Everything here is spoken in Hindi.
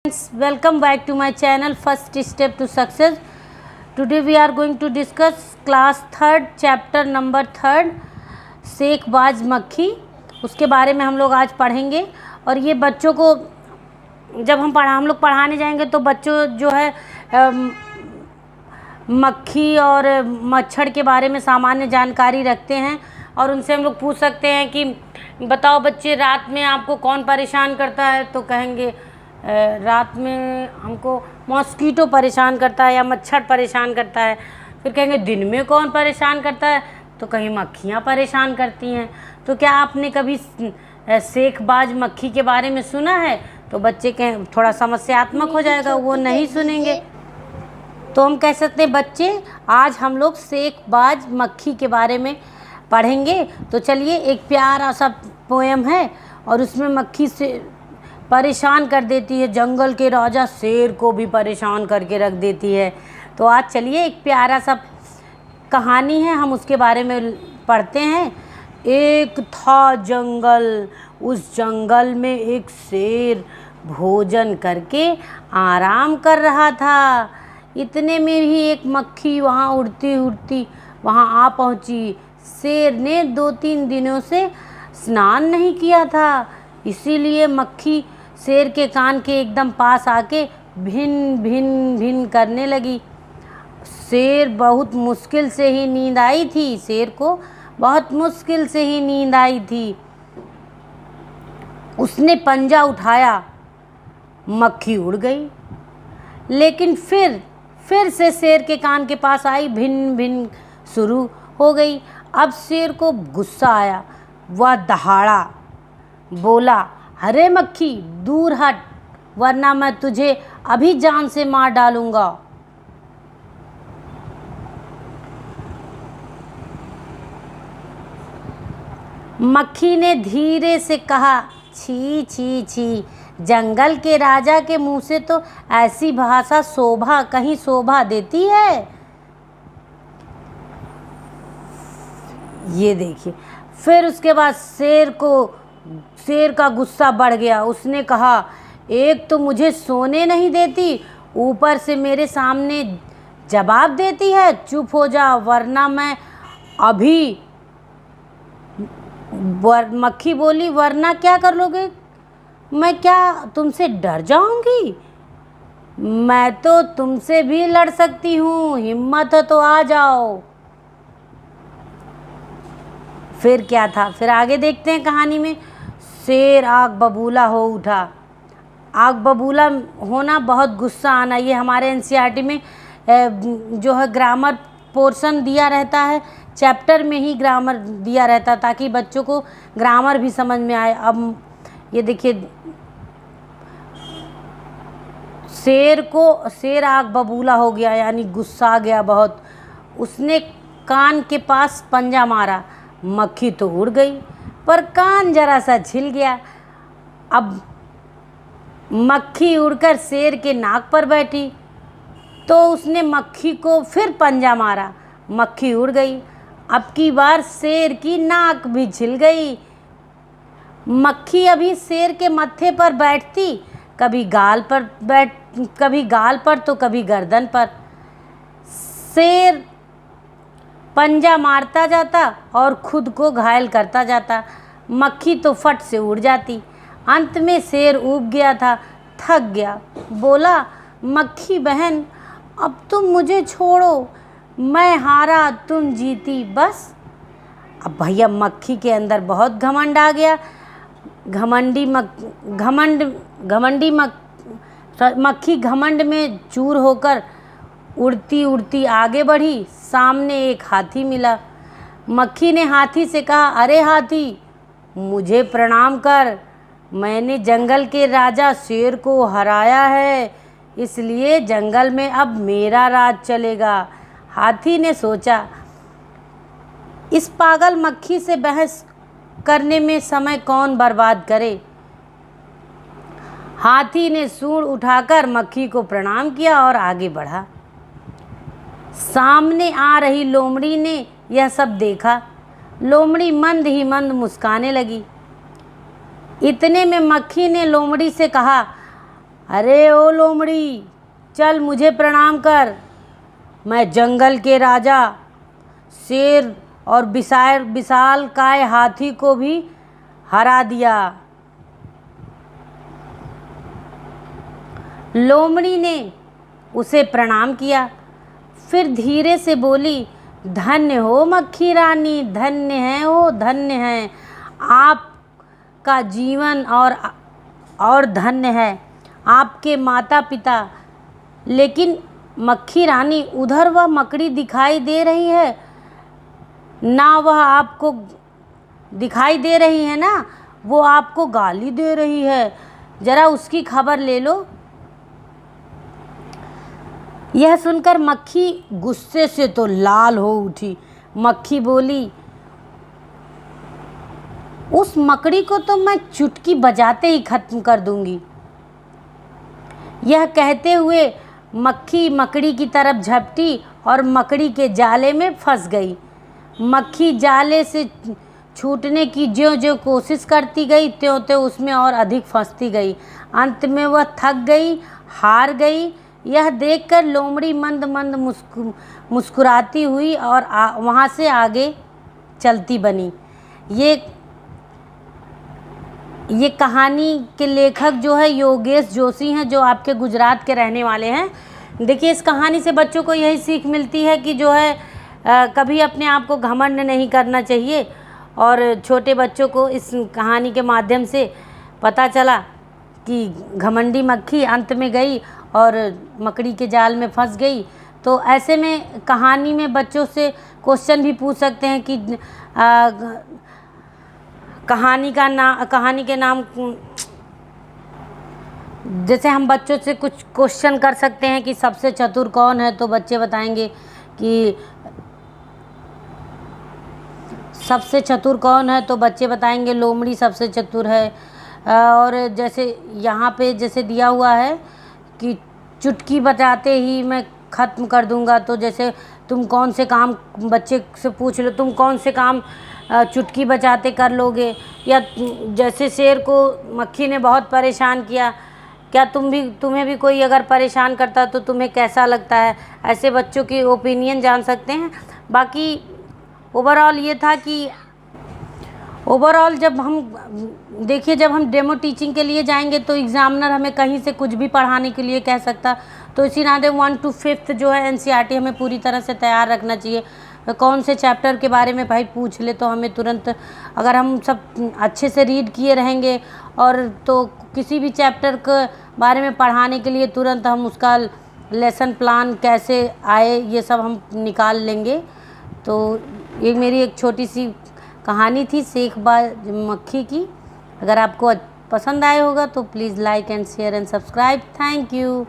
Welcome back to my channel First Step to Success. Today we are going to discuss class 3rd chapter number 3rd सेकबाज मक्खी। उसके बारे में हम लोग आज पढ़ेंगे। और ये बच्चों को जब हम लोग पढ़ाने जाएंगे तो बच्चों जो है मक्खी और मच्छर के बारे में सामान्य जानकारी रखते हैं और उनसे हम लोग पूछ सकते हैं कि बताओ बच्चे रात में आपको कौन परेशान करता है, तो कहेंगे रात में हमको मॉस्कीटो परेशान करता है या मच्छर परेशान करता है। फिर कहेंगे दिन में कौन परेशान करता है, तो कहीं मक्खियाँ परेशान करती हैं। तो क्या आपने कभी सेकबाज मक्खी के बारे में सुना है? तो बच्चे कहें थोड़ा समस्यात्मक हो जाएगा, वो नहीं सुनेंगे। तो हम कह सकते हैं बच्चे आज हम लोग सेकबाज मक्खी के बारे में पढ़ेंगे। तो चलिए, एक प्यारा सा पोएम है और उसमें मक्खी से परेशान कर देती है, जंगल के राजा शेर को भी परेशान करके रख देती है। तो आज चलिए एक प्यारा सा कहानी है, हम उसके बारे में पढ़ते हैं। एक था जंगल, उस जंगल में एक शेर भोजन करके आराम कर रहा था। इतने में ही एक मक्खी वहाँ उड़ती उड़ती वहाँ आ पहुँची। शेर ने 2-3 दिनों से स्नान नहीं किया था, इसीलिए मक्खी शेर के कान के एकदम पास आके भिन भिन भिन करने लगी। शेर बहुत मुश्किल से ही नींद आई थी, शेर को बहुत मुश्किल से ही नींद आई थी। उसने पंजा उठाया, मक्खी उड़ गई, लेकिन फिर से शेर के कान के पास आई, भिन भिन शुरू हो गई। अब शेर को गुस्सा आया, वह दहाड़ा, बोला, अरे मक्खी दूर हट, वरना मैं तुझे अभी जान से मार डालूंगा। मक्खी ने धीरे से कहा, छी छी छी, जंगल के राजा के मुंह से तो ऐसी भाषा कहीं शोभा देती है। ये देखिए, फिर उसके बाद शेर का गुस्सा बढ़ गया। उसने कहा, एक तो मुझे सोने नहीं देती, ऊपर से मेरे सामने जवाब देती है, चुप हो जा वरना मैं अभी। मक्खी बोली, वरना क्या कर लोगे? मैं क्या तुमसे डर जाऊंगी? मैं तो तुमसे भी लड़ सकती हूँ, हिम्मत है तो आ जाओ। फिर क्या था, फिर आगे देखते हैं कहानी में। शेर आग बबूला हो उठा। आग बबूला होना, बहुत गुस्सा आना, ये हमारे एनसीईआरटी में जो है ग्रामर पोर्शन दिया रहता है, चैप्टर में ही ग्रामर दिया रहता है ताकि बच्चों को ग्रामर भी समझ में आए। अब ये देखिए, शेर आग बबूला हो गया, यानी गुस्सा आ गया बहुत। उसने कान के पास पंजा मारा, मक्खी तो उड़ गई पर कान जरा सा छिल गया। अब मक्खी उड़कर शेर के नाक पर बैठी तो उसने मक्खी को फिर पंजा मारा, मक्खी उड़ गई। अब की बार शेर की नाक भी छिल गई। मक्खी अभी शेर के मत्थे पर बैठती, कभी गाल पर तो कभी गर्दन पर। शेर पंजा मारता जाता और खुद को घायल करता जाता, मक्खी तो फट से उड़ जाती। अंत में शेर ऊब गया था, थक गया, बोला, मक्खी बहन अब तुम मुझे छोड़ो, मैं हारा तुम जीती बस। अब भैया मक्खी के अंदर बहुत घमंड आ गया। मक्खी घमंड में चूर होकर उड़ती उड़ती आगे बढ़ी। सामने एक हाथी मिला। मक्खी ने हाथी से कहा, अरे हाथी, मुझे प्रणाम कर, मैंने जंगल के राजा शेर को हराया है, इसलिए जंगल में अब मेरा राज चलेगा। हाथी ने सोचा, इस पागल मक्खी से बहस करने में समय कौन बर्बाद करे। हाथी ने सूंड उठाकर मक्खी को प्रणाम किया और आगे बढ़ा। सामने आ रही लोमड़ी ने यह सब देखा। लोमड़ी मंद ही मंद मुस्काने लगी। इतने में मक्खी ने लोमड़ी से कहा, अरे ओ लोमड़ी, चल मुझे प्रणाम कर। मैं जंगल के राजा शेर और विशाल काय हाथी को भी हरा दिया। लोमड़ी ने उसे प्रणाम किया, फिर धीरे से बोली, धन्य हो मक्खी रानी, धन्य है, ओ धन्य है, आपका जीवन और धन्य है आपके माता पिता। लेकिन मक्खी रानी, उधर वह मकड़ी दिखाई दे रही है ना, वह आपको दिखाई दे रही है ना, वो आपको गाली दे रही है, जरा उसकी खबर ले लो। यह सुनकर मक्खी गुस्से से तो लाल हो उठी। मक्खी बोली, उस मकड़ी को तो मैं चुटकी बजाते ही खत्म कर दूंगी। यह कहते हुए मक्खी मकड़ी की तरफ झपटी और मकड़ी के जाले में फंस गई। मक्खी जाले से छूटने की ज्यों-ज्यों कोशिश करती गई, त्यों-त्यों उसमें और अधिक फंसती गई। अंत में वह थक गई, हार गई। यह देखकर लोमड़ी मंद मंद मुस्कुराती हुई और वहाँ से आगे चलती बनी। ये कहानी के लेखक जो है योगेश जोशी हैं, जो आपके गुजरात के रहने वाले हैं। देखिए, इस कहानी से बच्चों को यही सीख मिलती है कि जो है कभी अपने आप को घमंड नहीं करना चाहिए। और छोटे बच्चों को इस कहानी के माध्यम से पता चला कि घमंडी मक्खी अंत में गई और मकड़ी के जाल में फंस गई। तो ऐसे में कहानी में बच्चों से क्वेश्चन भी पूछ सकते हैं कि कहानी के नाम, जैसे हम बच्चों से कुछ क्वेश्चन कर सकते हैं कि सबसे चतुर कौन है, तो बच्चे बताएंगे कि सबसे चतुर कौन है, तो बच्चे बताएंगे लोमड़ी सबसे चतुर है। और जैसे यहाँ पे जैसे दिया हुआ है कि चुटकी बजाते ही मैं ख़त्म कर दूँगा, तो जैसे तुम कौन से काम, बच्चे से पूछ लो, तुम कौन से काम चुटकी बजाते कर लोगे। या जैसे शेर को मक्खी ने बहुत परेशान किया, क्या तुम्हें भी कोई अगर परेशान करता तो तुम्हें कैसा लगता है। ऐसे बच्चों की ओपिनियन जान सकते हैं। बाकी ओवरऑल ये था कि जब हम डेमो टीचिंग के लिए जाएंगे तो एग्ज़ामिनर हमें कहीं से कुछ भी पढ़ाने के लिए कह सकता। तो इसी नाते 1 to 5 जो है NCERT हमें पूरी तरह से तैयार रखना चाहिए। कौन से चैप्टर के बारे में भाई पूछ ले तो हमें तुरंत, अगर हम सब अच्छे से रीड किए रहेंगे और तो किसी भी चैप्टर के बारे में पढ़ाने के लिए तुरंत हम उसका लेसन प्लान कैसे आए ये सब हम निकाल लेंगे। तो ये मेरी एक छोटी सी कहानी थी शेखबाज मक्खी की। अगर आपको पसंद आया होगा तो please like and share and subscribe. Thank you.